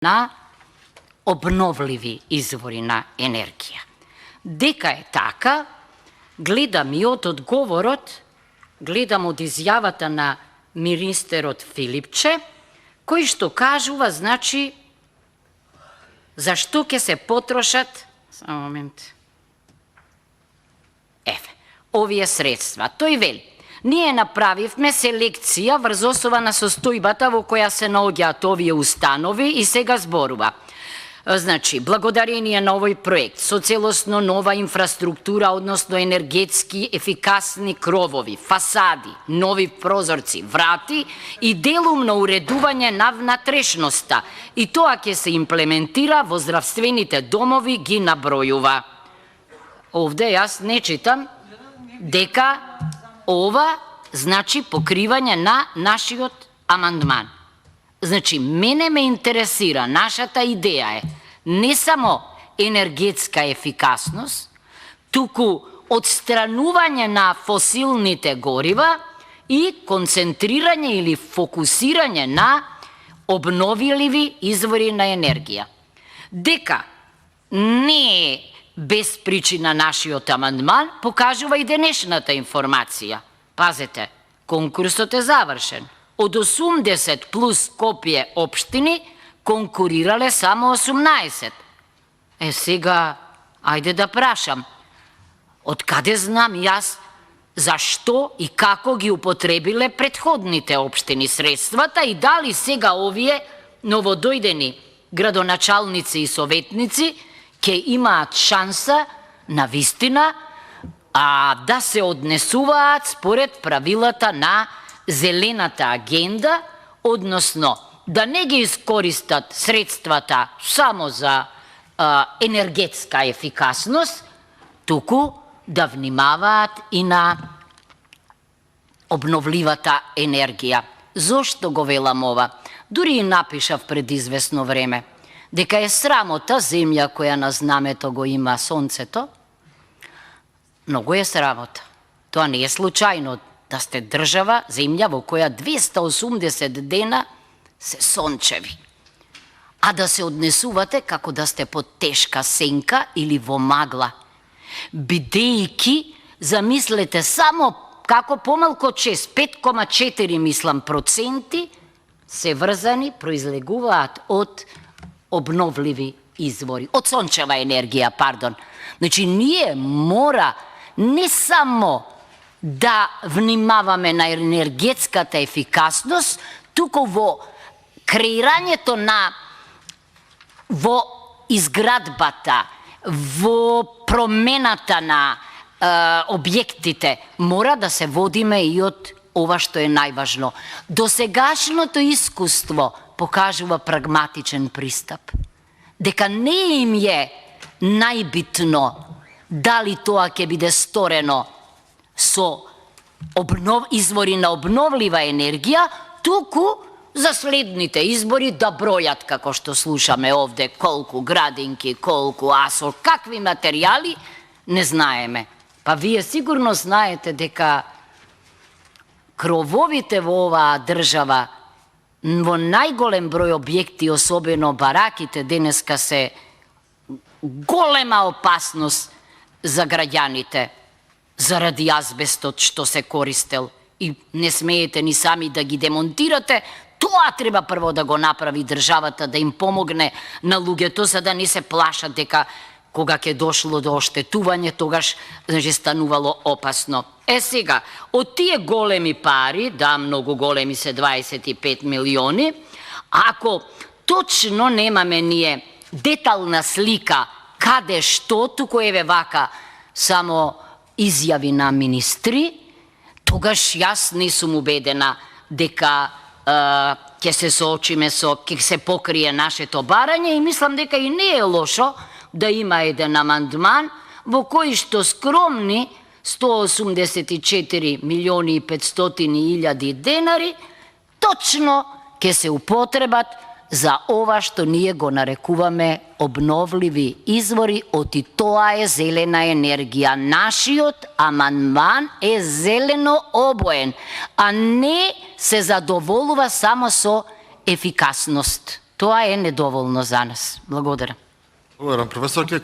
на обновливи извори на енергија. Дека е така, гледам и од одговорот, гледам од изјавата на министерот Филипче, кој што кажува, значи, зашто ќе се потрошат, само момент, овие средства. Тој вели, ние направивме селекција врз основа на состојбата во која се наоѓаат овие установи и сега зборува. Значи, благодарение на овој проект, со целосно нова инфраструктура, односно енергетски ефикасни кровови, фасади, нови прозорци, врати и делумно уредување на внатрешноста. И тоа ќе се имплементира во здравствените домови, ги набројува. Овде јас не читам дека ова значи покривање на нашиот амандман. Значи, мене ме интересира, нашата идеја е не само енергетска ефикасност, туку отстранување на фосилните горива и концентрирање или фокусирање на обновливи извори на енергија. Дека не е без причина нашиот амандман, покажува и денешната информација. Пазете, конкурсот е завршен. Од 80 плюс Скопје општини конкурирале само 18. Сега, ајде да прашам, од каде знам јас зашто и како ги употребиле претходните општини средствата и дали сега овие новодојдени градоначалници и советници ќе имаат шанса на вистина да се однесуваат според правилата на зелената агенда, односно да не ги искористат средствата само за енергетска ефикасност, туку да внимаваат и на обновливата енергија. Зошто го велам ова? Дури и напишав пред известно време дека е срамота земја која на знамето го има сонцето. Многу е срамота. Тоа не е случајно да сте држава, земја во која 280 дена се сончеви. А да се однесувате како да сте под тешка сенка или во магла. Бидејќи, замислете, само како помалку од 5,4 мислам проценти се врзани, произлегуваат од обновливи извори, од сончева енергија, пардон. Значи, ние мора не само да внимаваме на енергетската ефикасност, туку во креирањето во изградбата, во промената на објектите, мора да се водиме и од ова што е најважно. Досегашното искуство покажува прагматичен пристап. Дека не им е најбитно дали тоа ќе биде сторено со извори на обновлива енергија, туку за следните избори да бројат, како што слушаме овде, колку градинки, колку асол, какви материјали, не знаеме. Па вие сигурно знаете дека крововите во оваа држава, во најголем број објекти, особено бараките, денеска се голема опасност за граѓаните заради азбестот што се користел и не смеете ни сами да ги демонтирате. Тоа треба прво да го направи државата, да им помогне на луѓето, за да не се плашат дека кога ќе дошло до оштетување, тогаш станувало опасно. Сега, од тие големи пари, да, многу големи се 25 милиони, ако точно немаме ние детална слика каде што, туку еве вака само изјави на министри, тогаш јас не сум убедена дека ќе се соочиме ќе се покрие нашето барање и мислам дека и не е лошо да има еден амандман во кој што скромни 184 милиони и 500 илјади денари точно ќе се употребат за ова што ние го нарекуваме обновливи извори, оти тоа е зелена енергија. Нашиот амандман е зелено обоен, а не се задоволува само со ефикасност. Тоа е недоволно за нас. Благодарам. Благодарам, професорке.